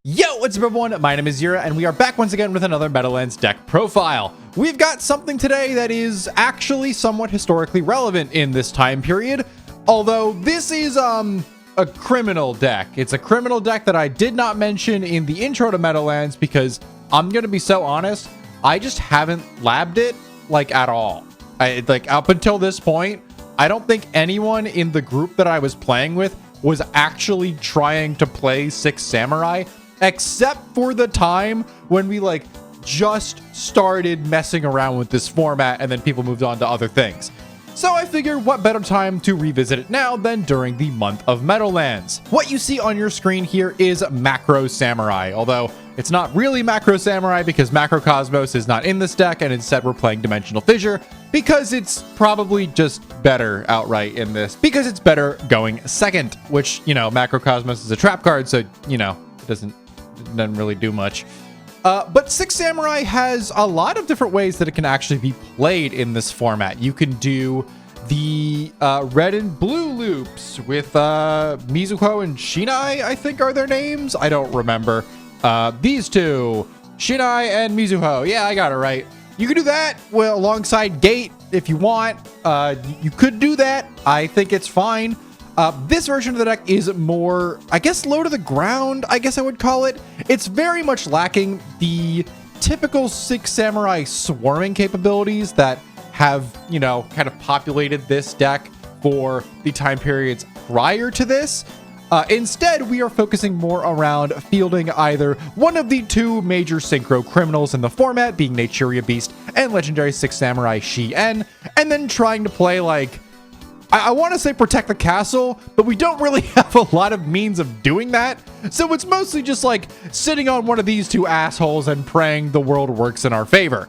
Yo, what's up everyone? My name is Yura and we are back once again with another Meadowlands deck profile. We've got something today that is actually somewhat historically relevant in this time period, although this is a criminal deck. It's a criminal deck that I did not mention in the intro to Meadowlands because I'm gonna be so honest, I just haven't labbed it like at all. Like up until this point, I don't think anyone in the group that I was playing with was actually trying to play Six Samurai, except for the time when we like just started messing around with this format and then people moved on to other things. So I figured what better time to revisit it now than during the month of Meadowlands. What you see on your screen here is Macro Samurai, although it's not really Macro Samurai because Macro Cosmos is not in this deck and instead we're playing Dimensional Fissure because it's probably just better outright in this because it's better going second, which, you know, Macro Cosmos is a trap card, so, you know, it doesn't really do much. But Six Samurai has a lot of different ways that it can actually be played in this format. You can do the red and blue loops with Mizuho and Shinai, I think are their names. I don't remember. These two, Shinai and Mizuho. Yeah, I got it right. You can do that well alongside Gate if you want. You could do that. I think it's fine. This version of the deck is more, I guess, low to the ground, I guess I would call it. It's very much lacking the typical Six Samurai swarming capabilities that have, you know, kind of populated this deck for the time periods prior to this. Instead, we are focusing more around fielding either one of the two major synchro criminals in the format, being Naturia Beast and Legendary Six Samurai Shi-En, and then trying to play like, I want to say protect the castle, but we don't really have a lot of means of doing that. So it's mostly just like sitting on one of these two assholes and praying the world works in our favor.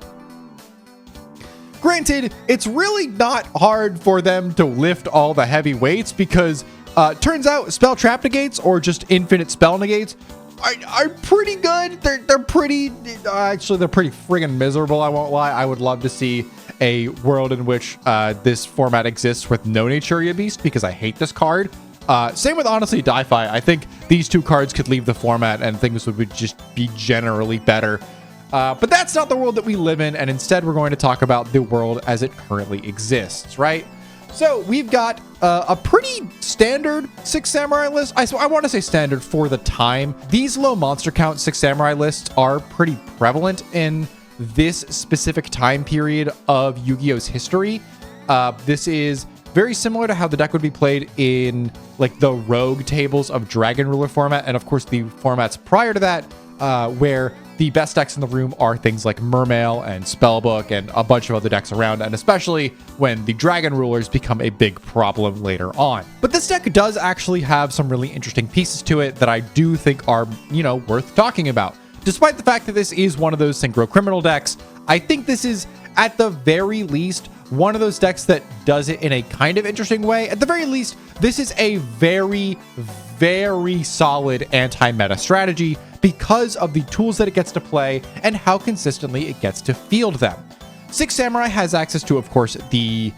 Granted, it's really not hard for them to lift all the heavy weights because turns out spell trap negates or just infinite spell negates are pretty good. They're pretty, actually they're pretty friggin' miserable, I won't lie. I would love to see a world in which this format exists with no Naturia Beast because I hate this card. Same with, honestly, Di-Fi. I think these two cards could leave the format and things would just be generally better. But that's not the world that we live in, and instead we're going to talk about the world as it currently exists, right? So we've got a pretty standard Six Samurai list. I want to say standard for the time. These low monster count Six Samurai lists are pretty prevalent in this specific time period of Yu-Gi-Oh's history. This is very similar to how the deck would be played in like the rogue tables of Dragon Ruler format, and of course the formats prior to that, where the best decks in the room are things like Mermail and Spellbook and a bunch of other decks around, and especially when the Dragon Rulers become a big problem later on. But this deck does actually have some really interesting pieces to it that I do think are, you know, worth talking about. Despite the fact that this is one of those synchro criminal decks, I think this is, at the very least, one of those decks that does it in a kind of interesting way. At the very least, this is a very, very solid anti-meta strategy because of the tools that it gets to play and how consistently it gets to field them. Six Samurai has access to, of course, the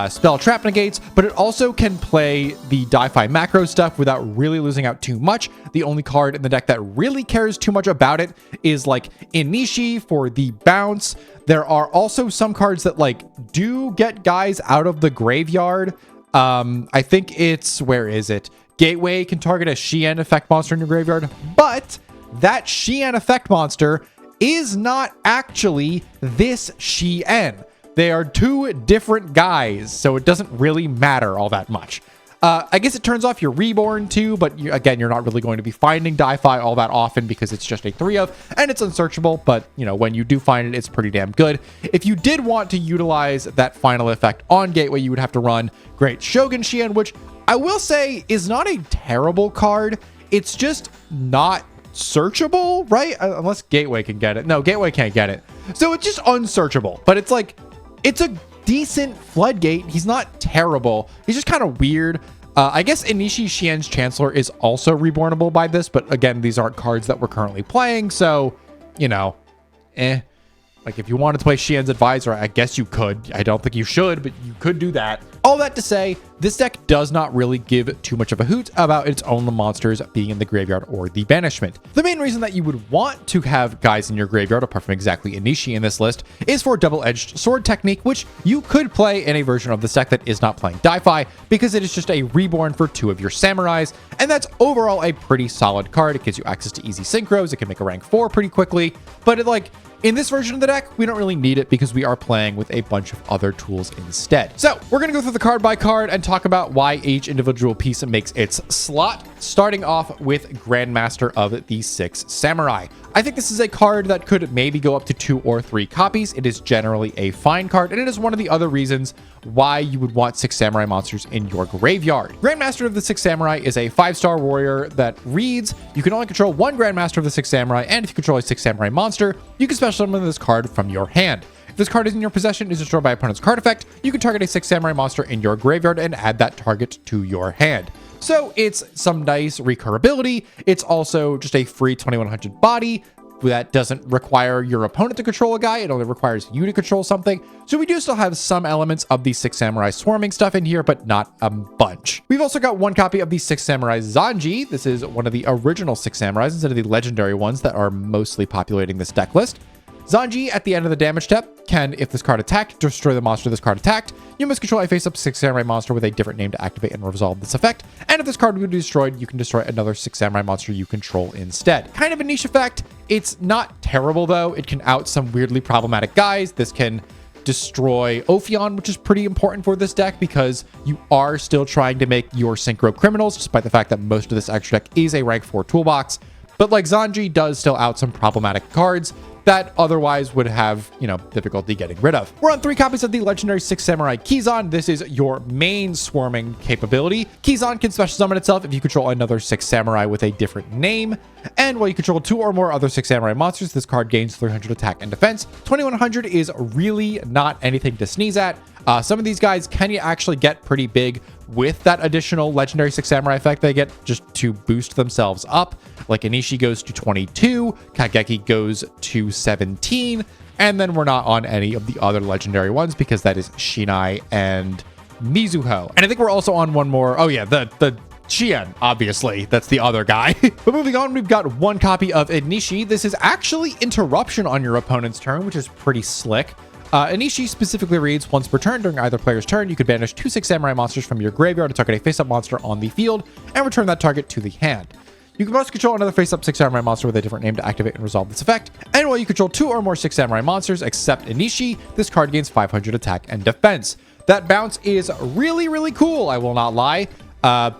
spell trap negates, but it also can play the Di-Fi macro stuff without really losing out too much. The only card in the deck that really cares too much about it is like Inishi for the bounce. There are also some cards that like do get guys out of the graveyard. I think it's, where is it? Gateway can target a Shi-En effect monster in your graveyard, but that Shi-En effect monster is not actually this Shi-En. They are two different guys, so it doesn't really matter all that much. I guess it turns off your Reborn too, but again, you're not really going to be finding Di-Fi all that often because it's just a 3-of, and it's unsearchable, but, you know, when you do find it, it's pretty damn good. If you did want to utilize that final effect on Gateway, you would have to run Great Shogun Shi-En, which I will say is not a terrible card. It's just not searchable, right? Unless Gateway can get it. No, Gateway can't get it. So it's just unsearchable, but it's like, it's a decent floodgate. He's not terrible. He's just kind of weird. I guess Inishi Shi-En's Chancellor is also rebornable by this, but again, these aren't cards that we're currently playing, so, you know, Like, if you wanted to play Xian's Advisor, I guess you could. I don't think you should, but you could do that. All that to say, this deck does not really give too much of a hoot about its own monsters being in the graveyard or the banishment. The main reason that you would want to have guys in your graveyard, apart from exactly Inishi in this list, is for double-edged sword technique, which you could play in a version of this deck that is not playing Di-Fi, because it is just a reborn for 2 of your samurais, and that's overall a pretty solid card. It gives you access to easy synchros, it can make a rank 4 pretty quickly, but in this version of the deck, we don't really need it because we are playing with a bunch of other tools instead. So we're going to go through the card by card and talk about why each individual piece makes its slot, starting off with Grandmaster of the Six Samurai. I think this is a card that could maybe go up to 2 or 3 copies. It is generally a fine card, and it is one of the other reasons why you would want 6 samurai monsters in your graveyard. Grandmaster of the Six Samurai is a 5-star warrior that reads, you can only control 1 Grandmaster of the Six Samurai, and if you control a 6 samurai monster, you can special summon this card from your hand. If this card is in your possession, is destroyed by opponent's card effect, you can target a 6 samurai monster in your graveyard and add that target to your hand. So it's some nice recurability. It's also just a free 2100 body that doesn't require your opponent to control a guy. It only requires you to control something. So we do still have some elements of the 6 Samurai swarming stuff in here, but not a bunch. We've also got 1 copy of the 6 Samurai Zanji. This is one of the original 6 Samurais instead of the legendary ones that are mostly populating this deck list. Zanji, at the end of the damage step, can, if this card attacked, destroy the monster this card attacked. You must control a face-up 6 samurai monster with a different name to activate and resolve this effect. And if this card would be destroyed, you can destroy another 6 samurai monster you control instead. Kind of a niche effect. It's not terrible, though. It can out some weirdly problematic guys. This can destroy Ophion, which is pretty important for this deck because you are still trying to make your synchro criminals, despite the fact that most of this extra deck is a rank 4 toolbox. But Zanji does still out some problematic cards that otherwise would have, difficulty getting rid of. We're on 3 copies of the legendary 6 Samurai Kizan. This is your main swarming capability. Kizan can special summon itself if you control another 6 Samurai with a different name. And while you control 2 or more other 6 Samurai monsters, this card gains 300 attack and defense. 2100 is really not anything to sneeze at. Some of these guys can actually get pretty big with that additional legendary 6 samurai effect they get just to boost themselves up. Like Inishi goes to 22, Kageki goes to 17, and then we're not on any of the other legendary ones because that is Shinai and Mizuho. And I think we're also on one more. Oh yeah, the Xian, obviously. That's the other guy. But moving on, we've got 1 copy of Inishi. This is actually interruption on your opponent's turn, which is pretty slick. Inishi specifically reads, once per turn during either player's turn, you could banish 2 6 samurai monsters from your graveyard to target a face-up monster on the field and return that target to the hand. You can also control another face-up 6 samurai monster with a different name to activate and resolve this effect. And while you control 2 or more 6 samurai monsters except Inishi, this card gains 500 attack and defense. That bounce is really, really cool, I will not lie.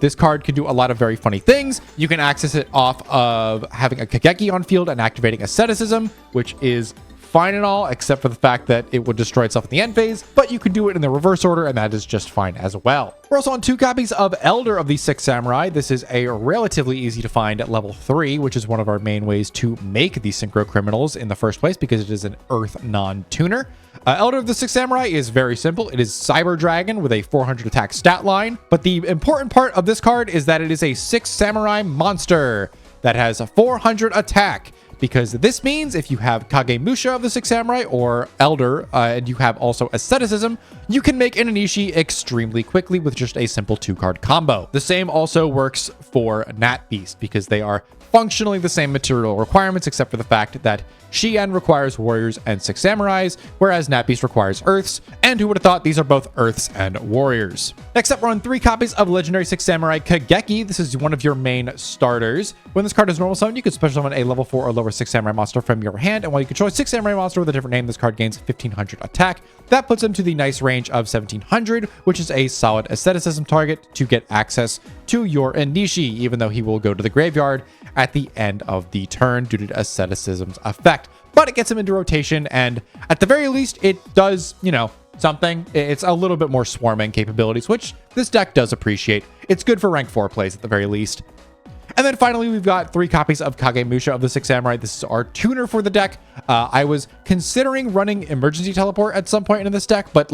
This card can do a lot of very funny things. You can access it off of having a Kageki on field and activating Asceticism, which is fine and all, except for the fact that it would destroy itself in the end phase, but you can do it in the reverse order, and that is just fine as well. We're also on 2 copies of Elder of the 6 Samurai. This is a relatively easy to find at level 3, which is one of our main ways to make the Synchro Criminals in the first place because it is an Earth non-tuner. Elder of the 6 Samurai is very simple. It is Cyber Dragon with a 400 attack stat line, but the important part of this card is that it is a 6 Samurai monster that has a 400 attack. Because this means if you have Kagemusha of the 6 Samurai or Elder, and you have also Asceticism, you can make an Inishi extremely quickly with just a simple 2-card combo. The same also works for Nat Beast because they are functionally the same material requirements except for the fact that Xian requires warriors and 6 samurais, whereas Nat Beast requires earths, and who would have thought these are both earths and warriors. Next up, we're on 3 copies of legendary 6 samurai Kageki. This is one of your main starters. When this card is normal summon, you can special summon a level 4 or lower 6 samurai monster from your hand, and while you control a 6 samurai monster with a different name, this card gains 1500 attack. That puts him to the nice range of 1700, which is a solid asceticism target to get access to your Inishi, even though he will go to the graveyard at the end of the turn due to asceticism's effect. But it gets him into rotation, and at the very least, it does, something. It's a little bit more swarming capabilities, which this deck does appreciate. It's good for rank 4 plays at the very least. And then finally, we've got 3 copies of Kagemusha of the 6 Samurai. This is our tuner for the deck. I was considering running Emergency Teleport at some point in this deck, but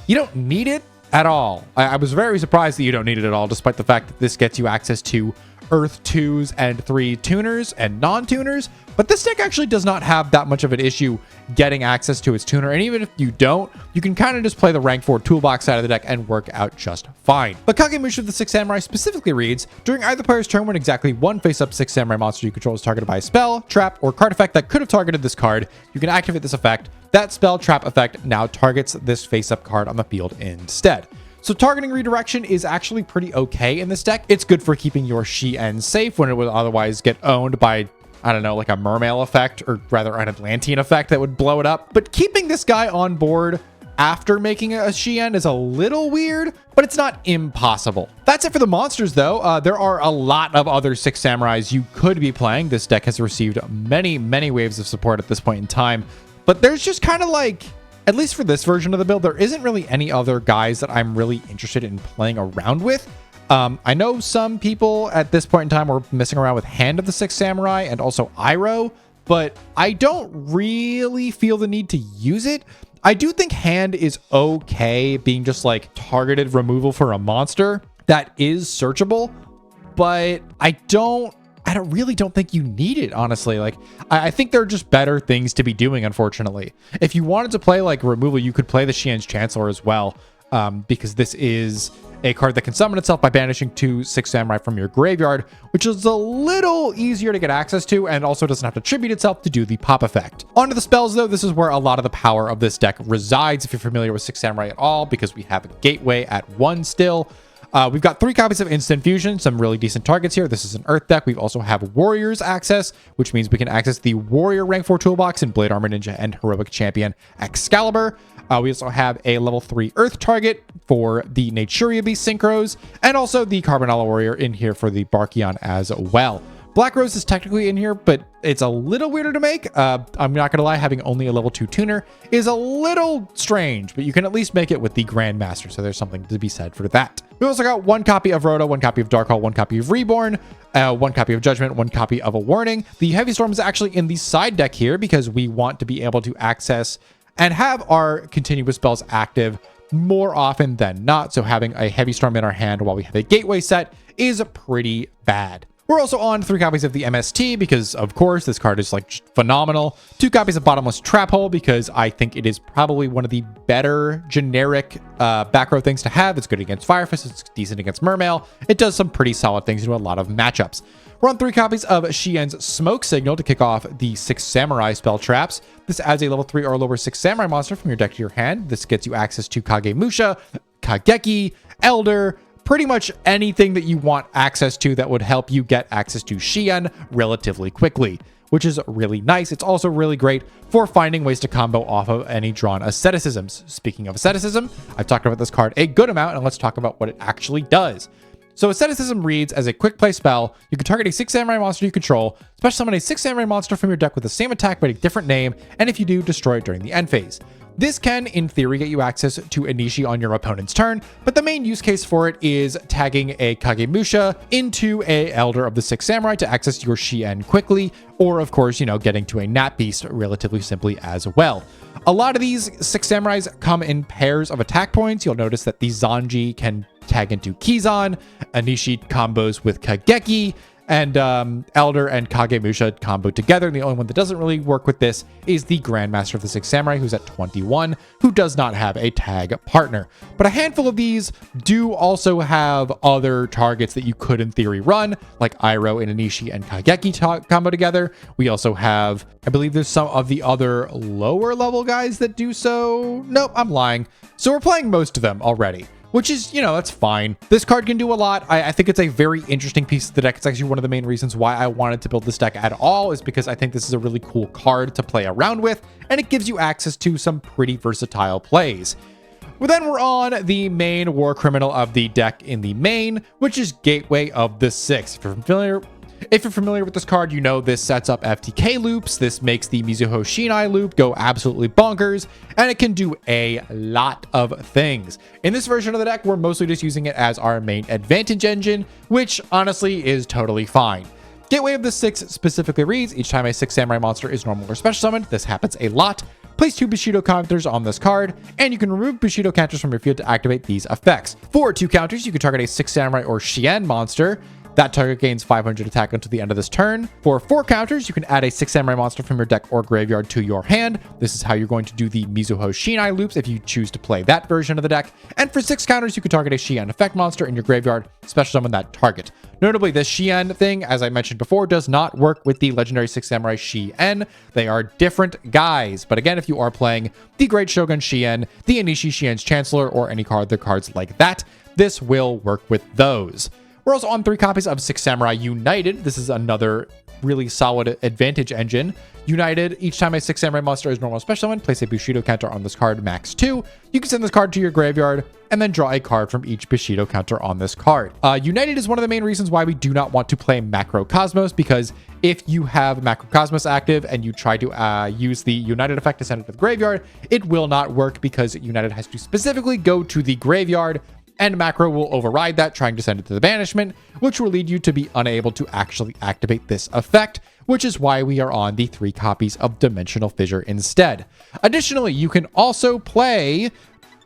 you don't need it at all. I was very surprised that you don't need it at all, despite the fact that this gets you access to Earth 2s and 3 tuners and non-tuners, but this deck actually does not have that much of an issue getting access to its tuner, and even if you don't, you can kind of just play the rank 4 toolbox side of the deck and work out just fine. But Kagemusha of the 6 Samurai specifically reads, during either player's turn when exactly one face-up 6 Samurai monster you control is targeted by a spell, trap, or card effect that could have targeted this card, you can activate this effect. That spell trap effect now targets this face-up card on the field instead. So targeting redirection is actually pretty okay in this deck. It's good for keeping your Shien safe when it would otherwise get owned by, I don't know, like a Mermail effect, or rather an Atlantean effect that would blow it up. But keeping this guy on board after making a Shien is a little weird, but it's not impossible. That's it for the monsters, though. There are a lot of other 6 Samurais you could be playing. This deck has received many, many waves of support at this point in time. But there's just kind of like, at least for this version of the build, there isn't really any other guys that I'm really interested in playing around with. I know some people at this point in time were messing around with Hand of the 6 Samurai and also Iroh, but I don't really feel the need to use it. I do think Hand is okay being just like targeted removal for a monster that is searchable, but I really don't think you need it, honestly. Like, I think there are just better things to be doing, unfortunately. If you wanted to play like removal, you could play the Shien's Chancellor as well, because this is a card that can summon itself by banishing 2 6 Samurai from your graveyard, which is a little easier to get access to and also doesn't have to tribute itself to do the pop effect. Onto the spells, though. This is where a lot of the power of this deck resides, if you're familiar with 6 Samurai at all, because we have a Gateway at 1 still. We've got 3 copies of Instant Fusion, some really decent targets here. This is an Earth deck. We also have Warriors access, which means we can access the Warrior rank 4 toolbox in Blade Armor Ninja and Heroic Champion Excalibur. We also have a level 3 Earth target for the Naturia Beast Synchros, and also the Carbonella Warrior in here for the Barkion as well. Black Rose is technically in here, but it's a little weirder to make. I'm not gonna lie, having only a level 2 tuner is a little strange, but you can at least make it with the Grandmaster, so there's something to be said for that. We also got 1 copy of Rhoda, 1 copy of Darkhold, 1 copy of Reborn, 1 copy of Judgment, 1 copy of A Warning. The Heavy Storm is actually in the side deck here because we want to be able to access and have our continuous spells active more often than not, so having a Heavy Storm in our hand while we have a Gateway set is pretty bad. We're also on 3 copies of the MST because, of course, this card is like just phenomenal. 2 copies of Bottomless Trap Hole because I think it is probably one of the better generic back row things to have. It's good against Firefist. It's decent against Mermail. It does some pretty solid things into a lot of matchups. We're on 3 copies of Shien's Smoke Signal to kick off the 6 Samurai spell traps. This adds a level 3 or lower 6 Samurai monster from your deck to your hand. This gets you access to Kagemusha, Kageki, Elder, pretty much anything that you want access to that would help you get access to Shien relatively quickly, which is really nice. It's also really great for finding ways to combo off of any drawn asceticisms. Speaking of asceticism, I've talked about this card a good amount, and let's talk about what it actually does. So asceticism reads, as a quick play spell, you can target a 6 Samurai monster you control, special summon a 6 Samurai monster from your deck with the same attack but a different name, and if you do, destroy it during the end phase. This can, in theory, get you access to Inishi on your opponent's turn, but the main use case for it is tagging a Kagemusha into a Elder of the 6 Samurai to access your Shien quickly, or of course, getting to a Nat Beast relatively simply as well. A lot of these 6 Samurais come in pairs of attack points. You'll notice that the Zanji can tag into Kizan, Inishi combos with Kageki, and Elder and Kagemusha combo together. And the only one that doesn't really work with this is the Grandmaster of the 6 Samurai, who's at 21, who does not have a tag partner. But a handful of these do also have other targets that you could, in theory, run, like Iroh and Inishi and Kageki combo together. We also have, I believe there's some of the other lower level guys that do so. Nope, I'm lying. So we're playing most of them already, which is, that's fine. This card can do a lot. I think it's a very interesting piece of the deck. It's actually one of the main reasons why I wanted to build this deck at all, is because I think this is a really cool card to play around with, and it gives you access to some pretty versatile plays. Well, then we're on the main war criminal of the deck in the main, which is Gateway of the 6. If you're familiar with this card, this sets up FTK loops. This makes the Mizuho Shinai loop go absolutely bonkers, and it can do a lot of things. In this version of the deck, we're mostly just using it as our main advantage engine, which honestly is totally fine. Gateway of the 6 specifically reads, each time a 6 Samurai monster is normal or special summoned, this happens a lot. Place 2 Bushido counters on this card, and you can remove Bushido counters from your field to activate these effects. For 2 counters, you can target a 6 Samurai or Shien monster. That target gains 500 attack until the end of this turn. For 4 counters, you can add a 6 samurai monster from your deck or graveyard to your hand. This is how you're going to do the Mizuho Shinai loops if you choose to play that version of the deck. And for 6 counters, you can target a Shien effect monster in your graveyard, special summon that target. Notably, this Shien thing, as I mentioned before, does not work with the legendary 6 samurai Shien. They are different guys. But again, if you are playing the Great Shogun Shien, the Anishi Shien's Chancellor, or any card, the cards like that, this will work with those. We're also on 3 copies of 6 Samurai United. This is another really solid advantage engine. United, each time a 6 Samurai monster is normal special summon, place a Bushido counter on this card, max 2. You can send this card to your graveyard and then draw a card from each Bushido counter on this card. United is one of the main reasons why we do not want to play Macrocosmos, because if you have Macrocosmos active and you try to use the United effect to send it to the graveyard, it will not work because United has to specifically go to the graveyard, and Macro will override that, trying to send it to the banishment, which will lead you to be unable to actually activate this effect, which is why we are on the 3 copies of Dimensional Fissure instead. Additionally, you can also play,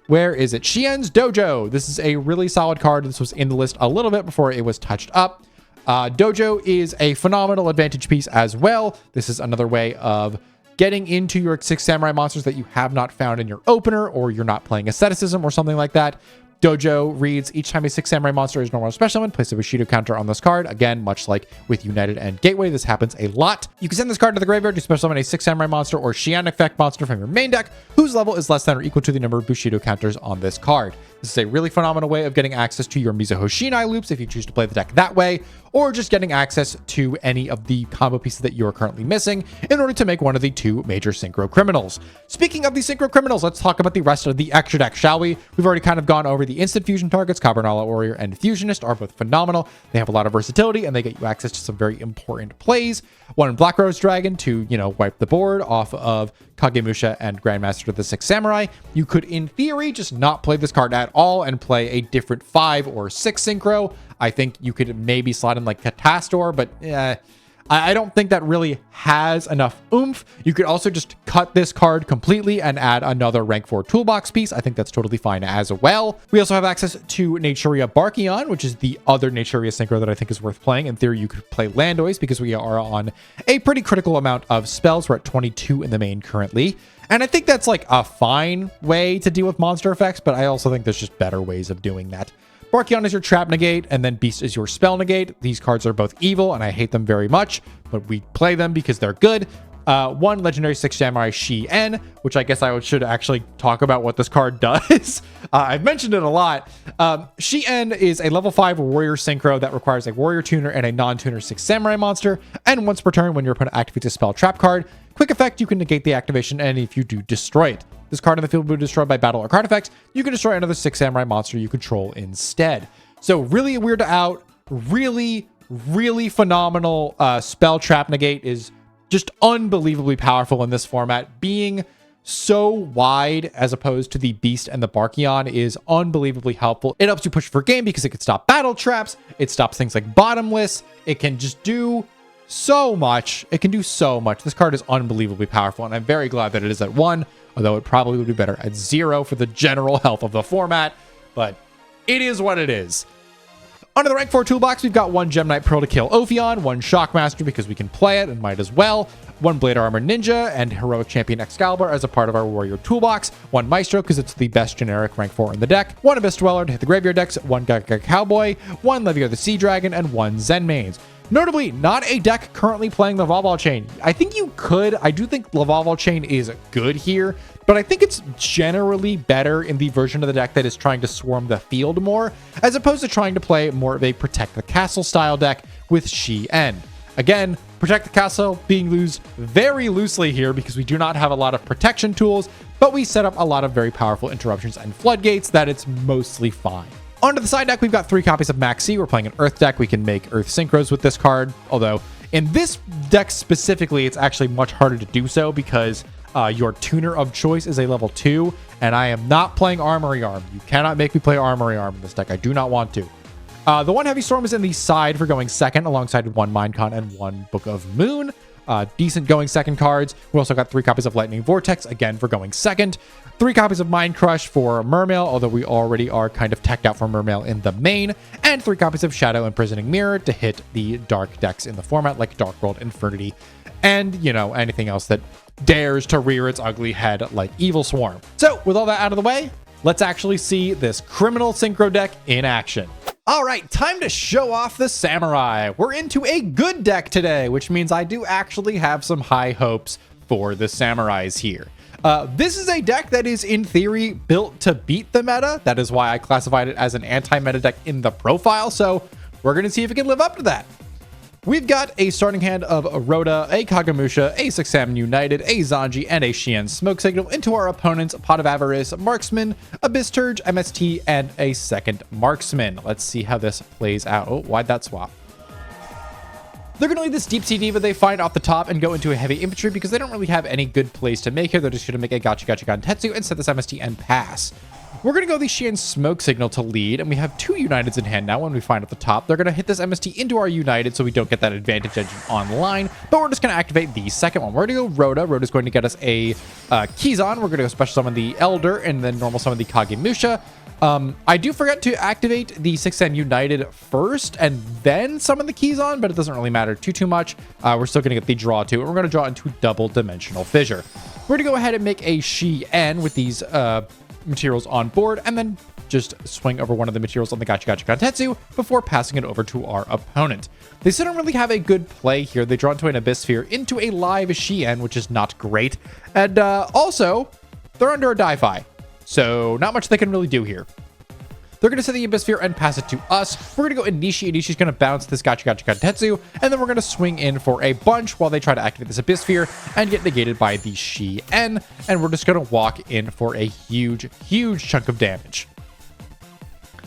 where is it? Shien's Dojo. This is a really solid card. This was in the list a little bit before it was touched up. Dojo is a phenomenal advantage piece as well. This is another way of getting into your 6 Samurai monsters that you have not found in your opener, or you're not playing Asceticism or something like that. Dojo reads, each time a 6 Samurai monster is normal special summon, place a Bushido counter on this card. Again, much like with United and Gateway, this happens a lot. You can send this card to the graveyard to special summon a 6 Samurai monster or Shien effect monster from your main deck, whose level is less than or equal to the number of Bushido counters on this card. This is a really phenomenal way of getting access to your Mizuho Shinai loops if you choose to play the deck that way, or just getting access to any of the combo pieces that you are currently missing in order to make one of the 2 major Synchro Criminals. Speaking of the Synchro Criminals, let's talk about the rest of the extra deck, shall we? We've already kind of gone over the instant fusion targets. Cabernala Warrior and Fusionist are both phenomenal. They have a lot of versatility and they get you access to some very important plays. One Black Rose Dragon to, wipe the board off of Kagemusha and Grandmaster of the 6 Samurai. You could, in theory, just not play this card at all and play a different 5 or 6 synchro. I think you could maybe slot in like Catastor, but I don't think that really has enough oomph. You could also just cut this card completely and add another rank 4 toolbox piece. I think that's totally fine as well. We also have access to Naturia Barkion, which is the other Naturia synchro that I think is worth playing. In theory, you could play Landois because we are on a pretty critical amount of spells. We're at 22 in the main currently. And I think that's like a fine way to deal with monster effects, but I also think there's just better ways of doing that. Barkion is your trap negate, and then Beast is your spell negate. These cards are both evil, and I hate them very much, but we play them because they're good. One legendary 6 Samurai Shien, which I guess I should actually talk about what this card does. I've mentioned it a lot. Shien is a level 5 warrior synchro that requires a warrior tuner and a non-tuner 6 Samurai monster, and once per turn when your opponent activates a spell trap card, quick effect, you can negate the activation, and if you do, destroy it. This card in the field will be destroyed by battle or card effects. You can destroy another 6 Samurai monster you control instead. So really weird out, really phenomenal. Spell trap negate is just unbelievably powerful in this format. Being so wide as opposed to the Beast and the Barkion is unbelievably helpful. It helps you push for game because it can stop battle traps. It stops things like bottomless. It can just do so much. It can do so much. This card is unbelievably powerful, and I'm very glad that it is at 1, although it probably would be better at 0 for the general health of the format, but it is what it is. Under the rank 4 toolbox, we've got 1 Gem Knight Pearl to kill Ophion, 1 Shockmaster because we can play it and might as well, 1 Blade Armor Ninja and Heroic Champion Excalibur as a part of our Warrior toolbox, 1 Maestro because it's the best generic rank 4 in the deck, 1 Abyss Dweller to hit the graveyard decks, 1 Gaga Cowboy, 1 Leviar the Sea Dragon, and 1 Zen Mains. Notably, not a deck currently playing the Lavalval Chain. I think you could. I do think Lavalval Chain is good here, but I think it's generally better in the version of the deck that is trying to swarm the field more, as opposed to trying to play more of a Protect the Castle style deck with Shien. Again, Protect the Castle being used very loosely here because we do not have a lot of protection tools, but we set up a lot of very powerful interruptions and floodgates that it's mostly fine. Onto the side deck, we've got 3 copies of Maxi. We're playing an Earth deck. We can make Earth Synchros with this card, although in this deck specifically, it's actually much harder to do so because your tuner of choice is a level 2, and I am not playing Armory Arm. You cannot make me play Armory Arm in this deck. I do not want to. The 1 Heavy Storm is in the side for going second, alongside 1 Minecon and 1 Book of Moon. decent going second cards. We also got 3 copies of Lightning Vortex, again, for going second. 3 copies of Mind Crush for Mermail, although we already are kind of teched out for Mermail in the main. And 3 copies of Shadow Imprisoning Mirror to hit the dark decks in the format, like Dark World, Infernity, and, you know, anything else that dares to rear its ugly head like Evil Swarm. So, with all that out of the way, let's actually see this criminal synchro deck in action. All right, time to show off the Samurai. We're into a good deck today, which means I do actually have some high hopes for the Samurais here. This is a deck that is, in theory, built to beat the meta. That is why I classified it as an anti-meta deck in the profile, so we're going to see if it can live up to that. We've got a starting hand of a Rhoda, a Kagamusha, a Sixamen United, a Zanji, and a Xian Smoke Signal into our opponent's Pot of Avarice, Marksman, Abyss Turge, MST, and a second Marksman. Let's see how this plays out. Oh, why'd that swap? They're going to leave this Deep Sea Diva they find off the top and go into a heavy infantry because they don't really have any good plays to make here. They're just going to make a Gotcha Gotcha Gantetsu and set this MST and pass. We're going to go the Xian Smoke Signal to lead, and we have 2 Uniteds in hand now when we find at the top. They're going to hit this MST into our United so we don't get that advantage engine online, but we're just going to activate the second one. We're going to go Rhoda. Rhoda's going to get us a Kizan. We're going to go special summon the Elder and then normal summon the Kagemusha. I do forget to activate the Sixamen United first and then summon the Kizan, but it doesn't really matter too much. We're still going to get the draw too, and we're going to draw into Double Dimensional Fissure. We're going to go ahead and make a Shi-En with these materials on board, and then just swing over one of the materials on the Gotcha Gotcha Gantetsu before passing it over to our opponent. They still don't really have a good play here. They draw into an Abyss Sphere into a live Shi-En, which is not great. And also, they're under a Dai-Fi, so not much they can really do here. They're going to set the Abyss Sphere and pass it to us. We're going to go Inishi. Inishi's going to bounce this Gotcha Gotcha Gantetsu, and then we're going to swing in for a bunch while they try to activate this Abyss Sphere and get negated by the Shi-En, and we're just going to walk in for a huge chunk of damage.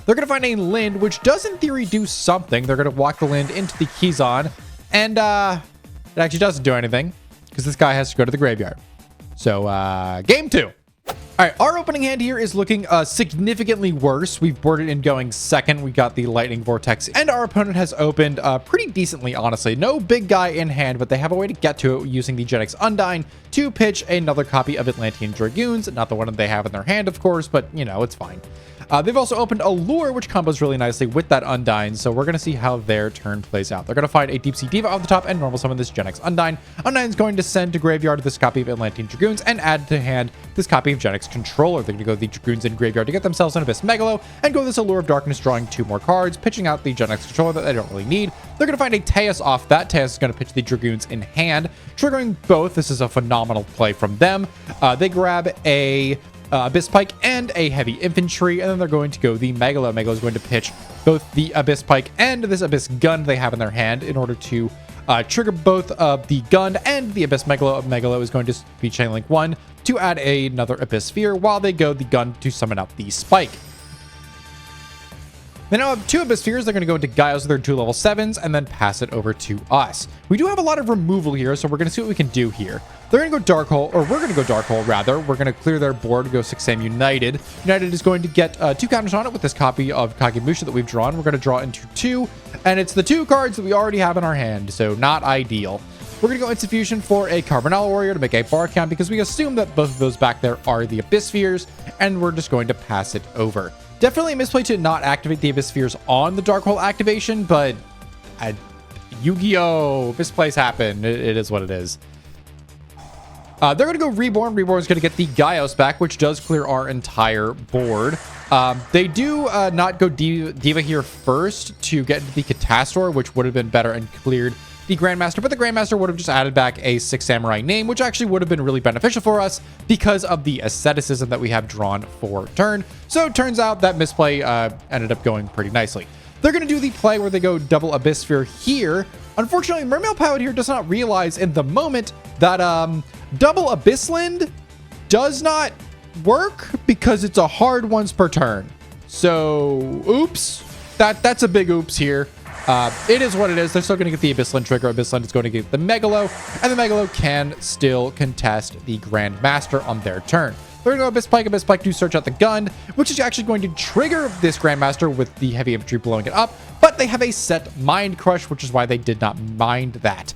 They're going to find a Lind, which does in theory do something. They're going to walk the Lind into the Kizan, and it actually doesn't do anything because this guy has to go to the graveyard. So, game 2. All right, our opening hand here is looking significantly worse. We've boarded in going second. We got the Lightning Vortex, and our opponent has opened pretty decently, honestly. No big guy in hand, but they have a way to get to it using the Gen X Undyne to pitch another copy of Atlantean Dragoons. Not the one that they have in their hand, of course, but, you know, it's fine. They've also opened Allure, which combos really nicely with that Undyne, so we're going to see how their turn plays out. They're going to find a Deep Sea Diva off the top and normal summon this Gen X Undyne. Undyne's going to send to graveyard this copy of Atlantean Dragoons and add to hand this copy of Gen X Controller. They're going to go the Dragoons in graveyard to get themselves an Abyss Megalo and go this Allure of Darkness, drawing 2 more cards, pitching out the Gen X Controller that they don't really need. They're going to find a Teus off that. Teus is going to pitch the Dragoons in hand, triggering both. This is a phenomenal play from them. They grab a Abyss Pike and a Heavy Infantry, and then they're going to go the Megalo. Megalo is going to pitch both the Abyss Pike and this Abyss Gun they have in their hand in order to trigger both the Gun and the Abyss Megalo. Megalo is going to be Chain Link 1 to add another Abyss Sphere, while they go the Gun to summon out the Spike. They now have 2 Abyss Spheres. They're going to go into Gaios with their 2 level 7s and then pass it over to us. We do have a lot of removal here, so we're going to see what we can do here. They're going to go Dark Hole, or we're going to go Dark Hole, rather. We're going to clear their board, go Sixamen United. United is going to get 2 counters on it with this copy of Kagemusha that we've drawn. We're going to draw into 2, and it's the 2 cards that we already have in our hand, so not ideal. We're going to go Instant Fusion for a Carbonella Warrior to make a bar count because we assume that both of those back there are the Abyss Spheres, and we're just going to pass it over. Definitely a misplay to not activate the Abyss Spheres on the Dark Hole activation, but Yu-Gi-Oh! Misplays happen. It is what it is. They're going to go Reborn. Reborn is going to get the Gaios back, which does clear our entire board. They do not go Diva here first to get into the Catastor, which would have been better and cleared the Grandmaster, but the Grandmaster would have just added back a 6 Samurai name, which actually would have been really beneficial for us because of the asceticism that we have drawn for turn. So it turns out that misplay ended up going pretty nicely. They're going to do the play where they go double Abyss Sphere here. Unfortunately, Mermail Pilot here does not realize in the moment that double Abyssland does not work because it's a hard once per turn. So, oops. That's a big oops here. It is what it is. They're still going to get the Abyssland trigger. Abyssland is going to get the Megalo, and the Megalo can still contest the Grandmaster on their turn. They're going to go Abyss Pike. Abyss Pike to search out the Gun, which is actually going to trigger this Grandmaster with the Heavy Infantry blowing it up, but they have a set Mind Crush, which is why they did not mind that.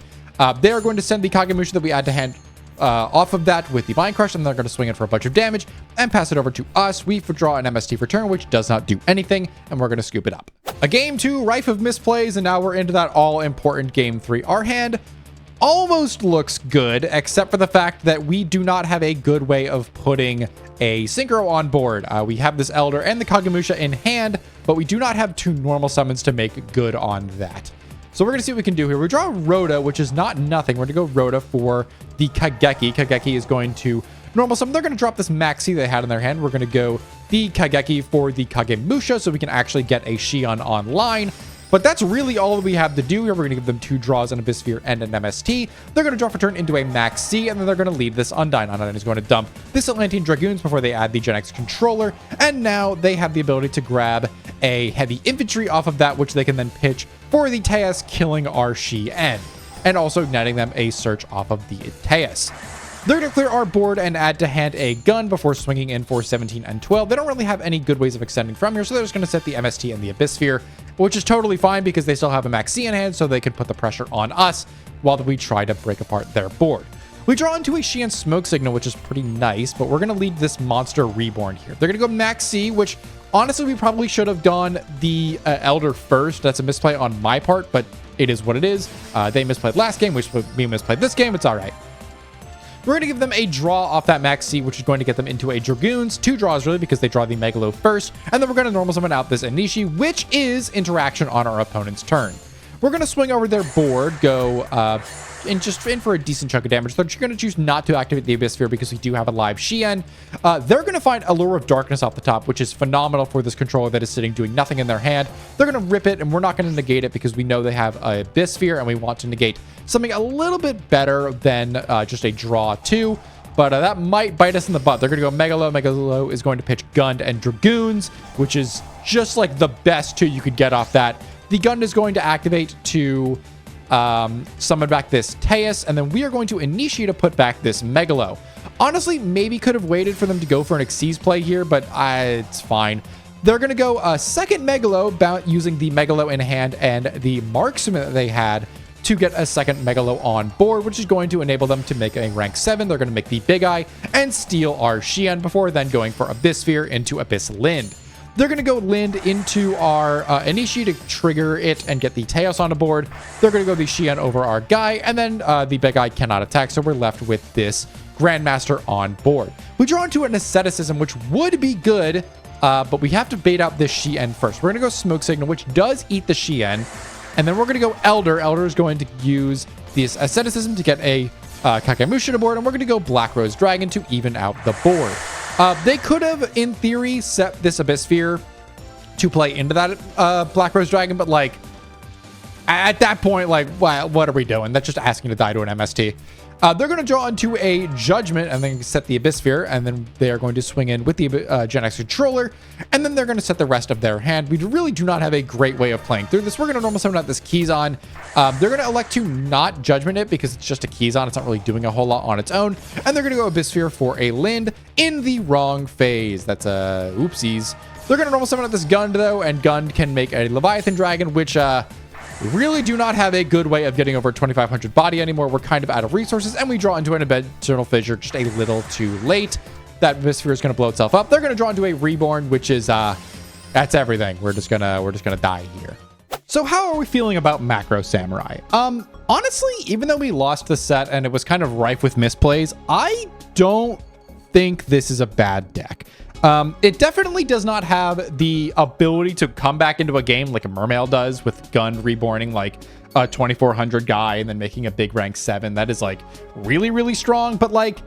They are going to send the Kagemusha that we add to hand off of that with the Mind Crush, and they're going to swing it for a bunch of damage and pass it over to us. We draw an MST for turn, which does not do anything, and we're going to scoop it up. A game 2 rife of misplays, and now we're into that all-important game 3. Our hand almost looks good, except for the fact that we do not have a good way of putting a Synchro on board. We have this Elder and the Kagemusha in hand, but we do not have 2 normal summons to make good on that. So we're going to see what we can do here. We draw Rhoda, which is not nothing. We're going to go Rhoda for the Kageki. Kageki is going to normal summon. They're going to drop this Maxi they had in their hand. We're going to go the Kageki for the Kagemusha so we can actually get a Shion online. But that's really all that we have to do here. We're going to give them 2 draws, an Abyss Sphere and an MST. They're going to draw for turn into a Maxi, and then they're going to leave this Undyne. Undyne is going to dump this Atlantean Dragoons before they add the Gen X controller. And now they have the ability to grab a heavy infantry off of that, which they can then pitch for the Teus, killing our Shi-En, and also igniting them a search off of the Teus. They're going to clear our board and add to hand a gun before swinging in for 17 and 12. They don't really have any good ways of extending from here, so they're just going to set the MST and the Abyss Sphere, which is totally fine because they still have a Maxi in hand, so they can put the pressure on us while we try to break apart their board. We draw into a Shion Smoke Signal, which is pretty nice, but we're going to lead this Monster Reborn here. They're going to go Maxi, which honestly we probably should have done the Elder first. That's a misplay on my part, but it is what it is. They misplayed last game, which we misplayed this game. It's all right. We're going to give them a draw off that Maxi, which is going to get them into a Dragoons. 2 draws, really, because they draw the Megalo first. And then we're going to normal summon out this Anishi, which is interaction on our opponent's turn. We're going to swing over their board, go in for a decent chunk of damage. They're going to choose not to activate the Abyss Sphere because we do have a live Shi-En. They're going to find Allure of Darkness off the top, which is phenomenal for this controller that is sitting doing nothing in their hand. They're going to rip it, and we're not going to negate it because we know they have a Abyss Sphere, and we want to negate something a little bit better than just a draw 2. But that might bite us in the butt. They're going to go Megalo. Megalo is going to pitch Gund and Dragoons, which is just like the best 2 you could get off that. The Gund is going to activate to summon back this Teus, and then we are going to initiate to put back this Megalo. Honestly, maybe could have waited for them to go for an Xyz play here, but it's fine. They're going to go a second Megalo using the Megalo in hand and the marksman that they had to get a second Megalo on board, which is going to enable them to make a rank 7. They're going to make the Big Eye and steal our Shi-En before then going for Abyss Sphere into Abyss Lind. They're going to go Lind into our Anishi to trigger it and get the Teus on the board. They're going to go the Shi-En over our guy, and then the Big Eye cannot attack, so we're left with this Grandmaster on board. We draw into an Asceticism, which would be good, but we have to bait out this Shi-En first. We're going to go Smoke Signal, which does eat the Shi-En, and then we're going to go Elder. Elder is going to use this Asceticism to get a Kagemusha to board, and we're going to go Black Rose Dragon to even out the board. They could have, in theory, set this Abyss Sphere to play into that Black Rose Dragon, but, like, at that point, like, what are we doing? That's just asking to die to an MST. They're going to draw into a Judgment and then set the Abyss Sphere, and then they are going to swing in with the Gen X controller, and then they're going to set the rest of their hand. We really do not have a great way of playing through this. We're going to normal summon out this Keyzon. They're going to elect to not Judgment it because it's just a Keyzon. It's not really doing a whole lot on its own, and they're going to go Abyss Sphere for a Lind in the wrong phase. That's oopsies. They're going to normal summon out this Gund, though, and Gund can make a Leviathan Dragon, which we really do not have a good way of getting over 2,500 body anymore. We're kind of out of resources, and we draw into an Eternal Fissure just a little too late. That Abyss Sphere is going to blow itself up. They're going to draw into a Reborn, which is that's everything. We're just gonna die here. So how are we feeling about Macro Samurai? Honestly, even though we lost the set and it was kind of rife with misplays, I don't think this is a bad deck. It definitely does not have the ability to come back into a game like a Mermail does with Gun reborning like a 2400 guy and then making a big rank 7. That is like really, really strong, but like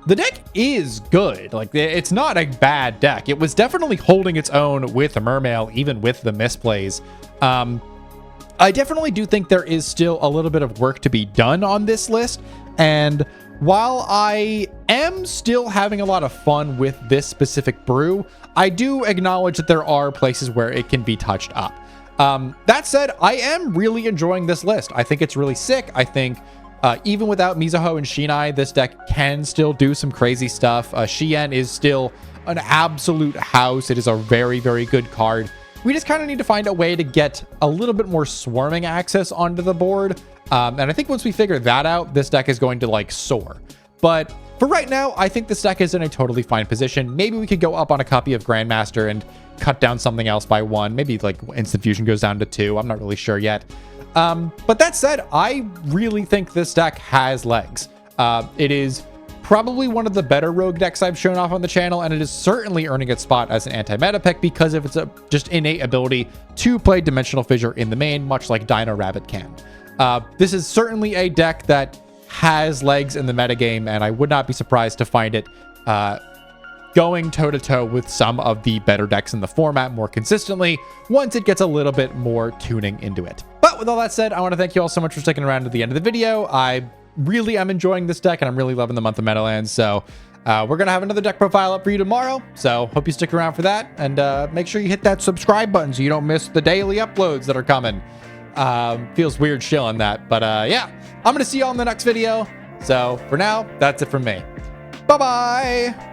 the deck is good. Like it's not a bad deck. It was definitely holding its own with the Mermail, even with the misplays. I definitely do think there is still a little bit of work to be done on this list, and while I am still having a lot of fun with this specific brew, I do acknowledge that there are places where it can be touched up. That said, I am really enjoying this list. I think it's really sick. I think even without Mizuho and Shinai, this deck can still do some crazy stuff. Shi-En is still an absolute house. It is a very, very good card. We just kind of need to find a way to get a little bit more swarming access onto the board. And I think once we figure that out, this deck is going to like soar. But for right now, I think this deck is in a totally fine position. Maybe we could go up on a copy of Grandmaster and cut down something else by 1. Maybe like Instant Fusion goes down to 2. I'm not really sure yet. But that said, I really think this deck has legs. It is probably one of the better rogue decks I've shown off on the channel, and it is certainly earning its spot as an anti-meta pick because of its just innate ability to play Dimensional Fissure in the main, much like Dino Rabbit can. This is certainly a deck that has legs in the metagame, and I would not be surprised to find it going toe-to-toe with some of the better decks in the format more consistently once it gets a little bit more tuning into it. But with all that said, I want to thank you all so much for sticking around to the end of the video. I really am enjoying this deck, and I'm really loving the month of Meadowlands, so we're going to have another deck profile up for you tomorrow, so hope you stick around for that, and make sure you hit that subscribe button so you don't miss the daily uploads that are coming. Feels weird shilling that, but yeah, I'm going to see you all in the next video, so for now, that's it from me. Bye-bye!